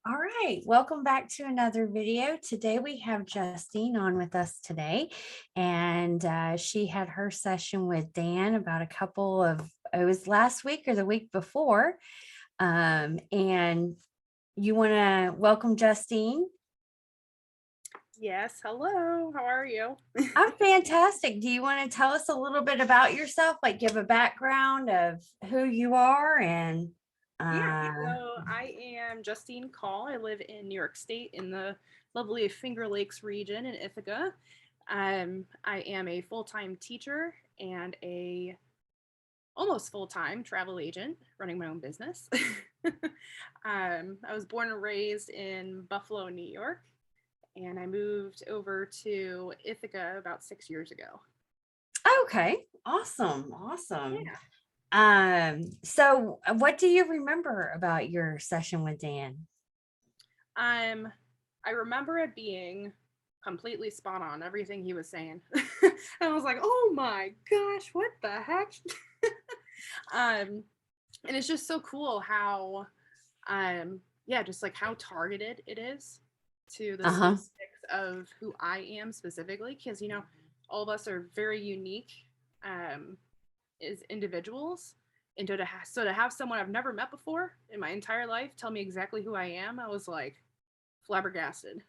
All right, welcome back to another video. Today we have Justine on with us today, and she had her session with Dan about it was last week or the week before. And you want to welcome Justine? Yes, hello. How are you? I'm fantastic. Do you want to tell us a little bit about yourself, like give a background of who you are and Yeah, uh, so I am Justine Call. I live in New York State in the lovely Finger Lakes region in Ithaca. I am a full-time teacher and a almost full-time travel agent running my own business. I was born and raised in Buffalo, New York, and I moved over to Ithaca about 6 years ago. okay, awesome, awesome. Yeah. So what do you remember about your session with Dan? I remember it being completely spot on, everything he was saying. And I was like, oh my gosh, what the heck? um, and it's just so cool how, yeah, just like how targeted it is to the Uh-huh. specifics of who I am specifically, because all of us are very unique um, as individuals. And so to have someone I've never met before in my entire life tell me exactly who I am, I was like, flabbergasted.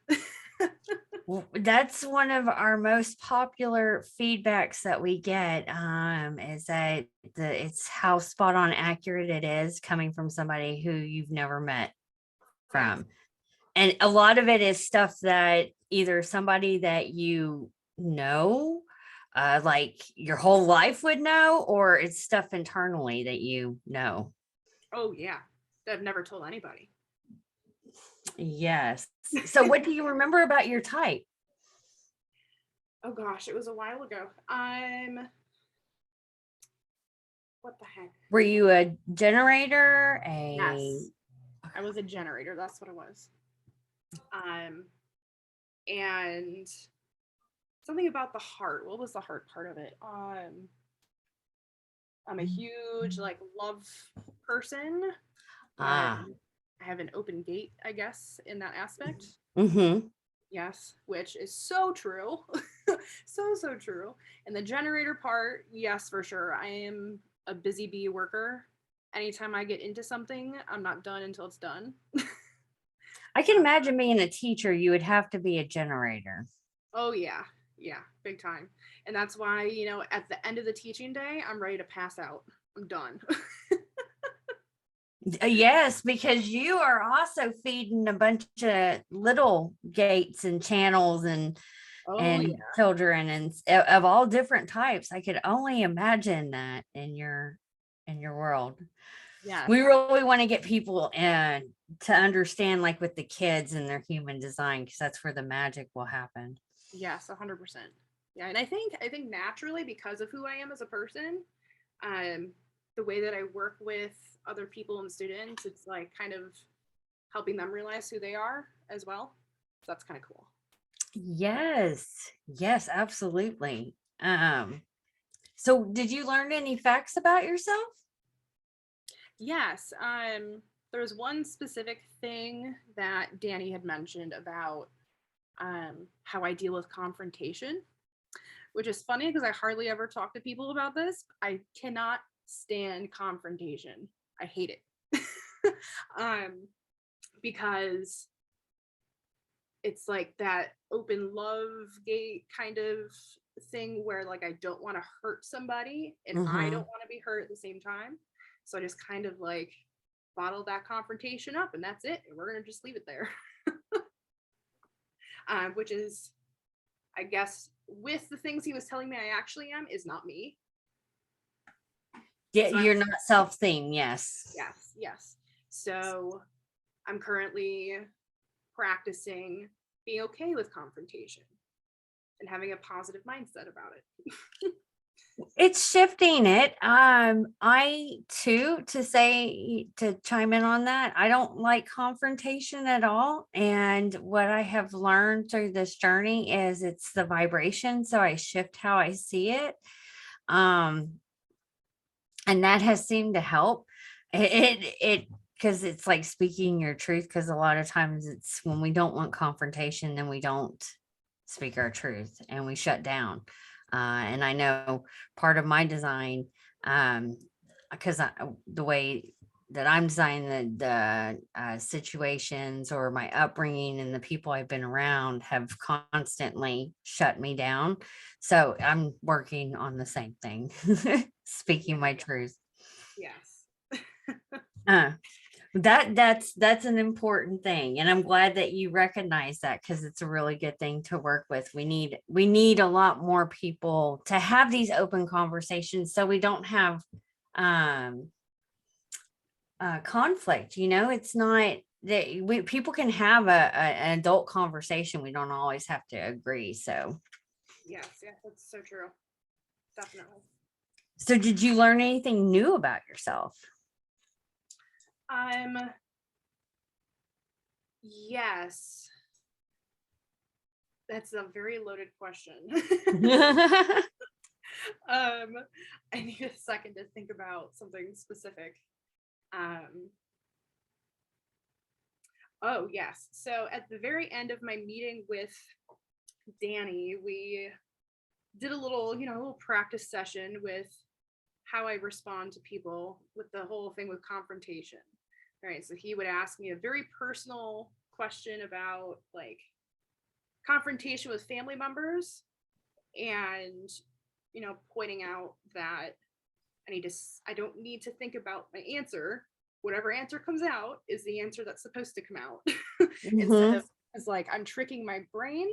That's one of our most popular feedbacks that we get, is that it's how spot on accurate it is coming from somebody who you've never met Yes. from. And a lot of it is stuff that either somebody that you know, like your whole life would know, or it's stuff internally that you know. Oh yeah. That I've never told anybody. Yes. So what do you remember about your type? Oh gosh, it was a while ago. What the heck? Were you a generator? Yes. I was a generator. That's what it was. Um, and something about the heart. What was the heart part of it? I'm a huge like love person. Ah. I have an open gate, I guess, in that aspect. Mm-hmm. Yes, which is so true. So true. And the generator part, yes, for sure. I am a busy bee worker. Anytime I get into something, I'm not done until it's done. I can imagine being a teacher, you would have to be a generator. Oh yeah. Yeah, big time. And that's why, at the end of the teaching day, I'm ready to pass out. I'm done. Yes, because you are also feeding a bunch of little gates and channels Oh and yeah. children and of all different types. I could only imagine that in your world. Yes. We really want to get people in to understand, like with the kids and their human design, because that's where the magic will happen. Yes, 100%. Yeah, and I think naturally because of who I am as a person, um, the way that I work with other people and students, it's like kind of helping them realize who they are as well. So that's kind of cool. Yes, yes, absolutely. So did you learn any facts about yourself? Yes, there was one specific thing that Danny had mentioned about how I deal with confrontation, which is funny because I hardly ever talk to people about this. I cannot stand confrontation. I hate it. um, because it's like that open love gate kind of thing where like I don't want to hurt somebody and I don't Mm-hmm. want to be hurt at the same time. So I just kind of like bottle that confrontation up and that's it. And we're gonna just leave it there. Which is, I guess, with the things he was telling me I actually am is not me. Yeah, So I'm you're not self-theme, yes. yes, yes. So I'm currently practicing being okay with confrontation and having a positive mindset about it. It's shifting it. I too, to chime in on that, I don't like confrontation at all. And what I have learned through this journey is it's the vibration. So I shift how I see it. Um, and that has seemed to help. It because it's like speaking your truth. Because a lot of times it's when we don't want confrontation, then we don't speak our truth and we shut down. And I know part of my design, because the way that I'm designing the situations or my upbringing and the people I've been around have constantly shut me down. So I'm working on the same thing, speaking Yeah. my truth. Yes. Uh, that's an important thing, and I'm glad that you recognize that because it's a really good thing to work with. We need a lot more people to have these open conversations so we don't have um conflict. It's not that people can have an adult conversation. We don't always have to agree. Yes. Yeah. That's so true. Definitely. So did you learn anything new about yourself? Um. Yes. That's a very loaded question. um. I need a second to think about something specific. Um. Oh yes. So at the very end of my meeting with Danny, we did a little, a little practice session with how I respond to people with the whole thing with confrontation. Right. So he would ask me a very personal question about like confrontation with family members and, pointing out that I don't need to think about my answer. Whatever answer comes out is the answer that's supposed to come out. Instead Hmm. of as like I'm tricking my brain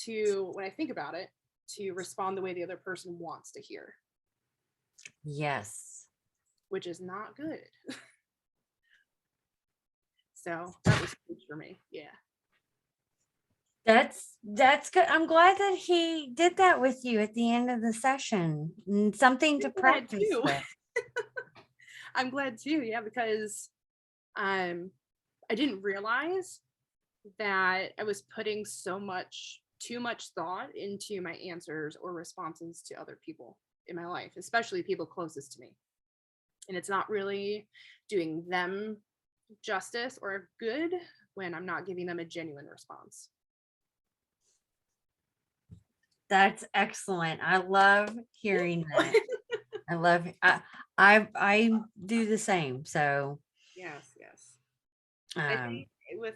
to when I think about it to respond the way the other person wants to hear, Yes. which is not good. So that was huge for me. Yeah. That's good. I'm glad that he did that with you at the end of the session. Something to I'm glad practice too. with. I'm glad too. Yeah, because um I didn't realize that I was putting too much thought into my answers or responses to other people in my life, especially people closest to me. And it's not really doing them justice or good when I'm not giving them a genuine response. That's excellent. I love hearing that. I love I do the same. So Yes, yes. I um think with,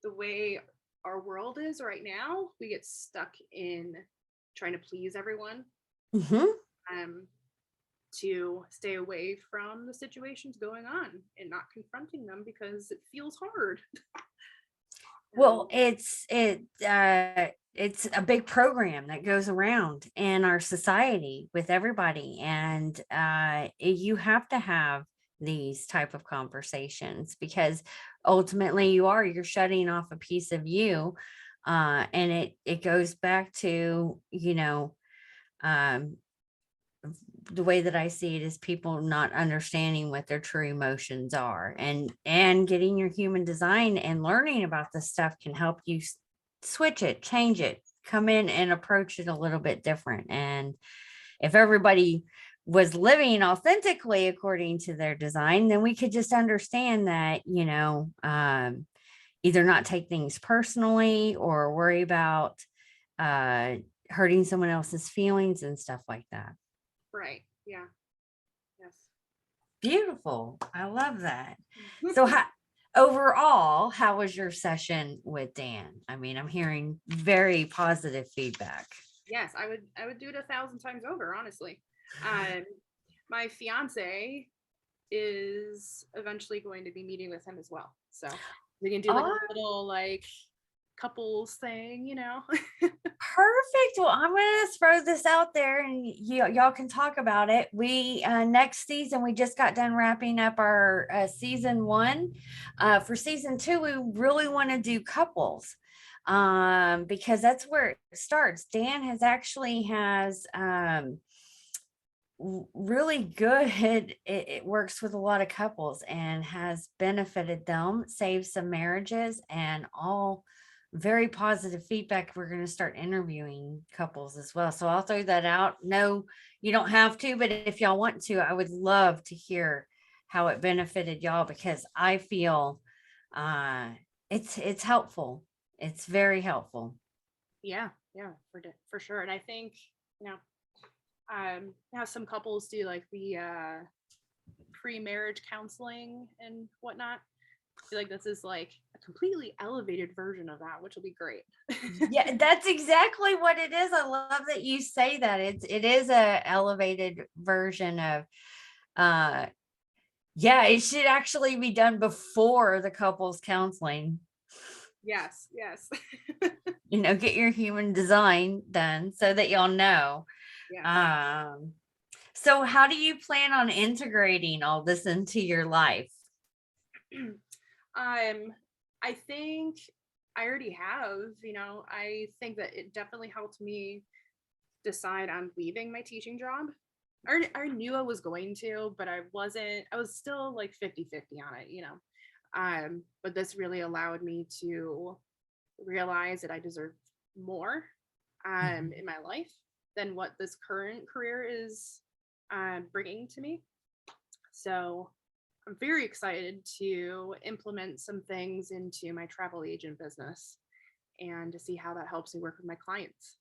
the way our world is right now, we get stuck in trying to please everyone. mhm. Um, to stay away from the situations going on and not confronting them because it feels hard. Well, Um, it's a big program that goes around in our society with everybody, and you have to have these type of conversations because ultimately you're shutting off a piece of you, and it goes back to um, the way that I see it is people not understanding what their true emotions are, and getting your human design and learning about this stuff can help you switch it, change it, come in and approach it a little bit different. And if everybody was living authentically according to their design, then we could just understand that, either not take things personally or worry about uh hurting someone else's feelings and stuff like that. right. Yeah. Yes. Beautiful. I love that. So, overall, how was your session with Dan? I mean, I'm hearing very positive feedback. Yes, I would do it 1,000 times over, honestly. Um, my fiance is eventually going to be meeting with him as well. So we can do like a Oh, little like couples thing. perfect. Well, I'm going to throw this out there and y'all can talk about it. We, next season, we just got done wrapping up our season one. For season two, we really want to do couples, because that's where it starts. Dan has really good it works with a lot of couples and has benefited them, saved some marriages, and all very positive feedback. We're going to start interviewing couples as well, so I'll throw that out. No, you don't have to, but if y'all want to, I would love to hear how it benefited y'all, because I feel uh it's helpful. It's very helpful. Yeah, yeah, for sure. And I think, you know, how some couples do like the pre-marriage counseling and whatnot. I feel like this is like a completely elevated version of that, which will be great. Yeah, that's exactly what it is. I love that you say that. It is a elevated version of uh yeah, it should actually be done before the couples counseling. Yes, yes. Get your human design done so that y'all know. Yeah. Um so how do you plan on integrating all this into your life? I think I already have, I think that it definitely helped me decide on leaving my teaching job. I knew I was going to, but I was still like 50-50 on it. But this really allowed me to realize that I deserve more Mhm. in my life than what this current career is bringing to me. So I'm very excited to implement some things into my travel agent business and to see how that helps me work with my clients.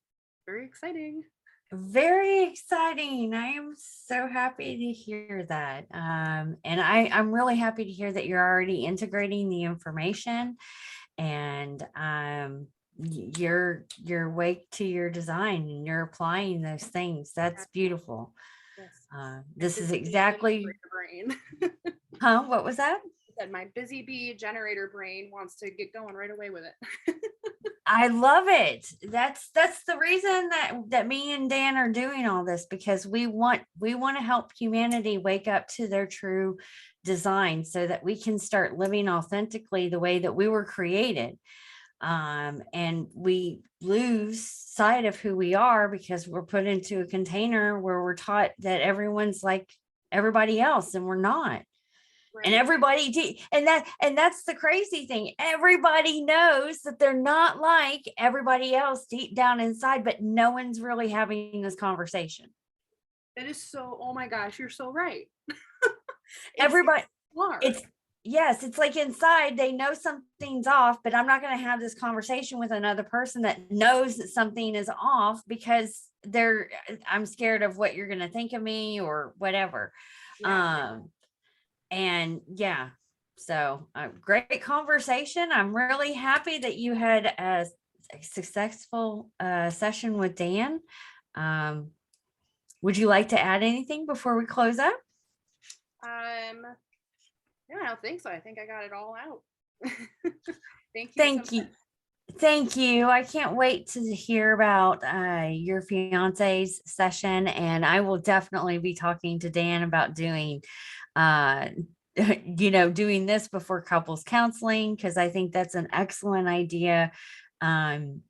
Very exciting. Very exciting. I am so happy to hear that. And I'm really happy to hear that you're already integrating the information, and you're awake to your design and you're applying those things. That's Yes, beautiful. yes. My This is busy bee exactly, generator brain. huh? What was that? Said my busy bee generator brain wants to get going right away with it. I love it. That's the reason that me and Dan are doing all this, because we want to help humanity wake up to their true design so that we can start living authentically the way that we were created. And we lose sight of who we are because we're put into a container where we're taught that everyone's like everybody else, and we're not. And Right. and that's the crazy thing. Everybody knows that they're not like everybody else deep down inside, but no one's really having this conversation. That is so, oh my gosh, you're so right. It's Everybody, hard. it's yes, it's like inside they know something's off, but I'm not going to have this conversation with another person that knows that something is off, because I'm scared of what you're going to think of me or whatever. Yeah. Um And yeah, so great conversation. I'm really happy that you had a successful session with Dan. Um, would you like to add anything before we close up? Um, yeah, I don't think so. I think I got it all out. Thank you so Thank you. much. Thank you. I can't wait to hear about your fiance's session, and I will definitely be talking to Dan about doing, uh, doing this before couples counseling, because I think that's an excellent idea. Um,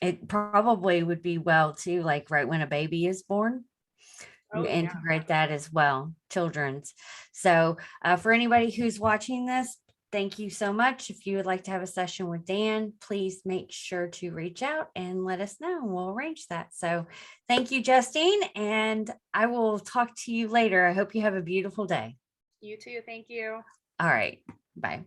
it probably would be well too, like right when a baby is born, you Oh yeah. integrate that as well, children's. So for anybody who's watching this, thank you so much. If you would like to have a session with Dan, please make sure to reach out and let us know. We'll arrange that. So thank you, Justine, and I will talk to you later. I hope you have a beautiful day. You too. Thank you. All right. Bye.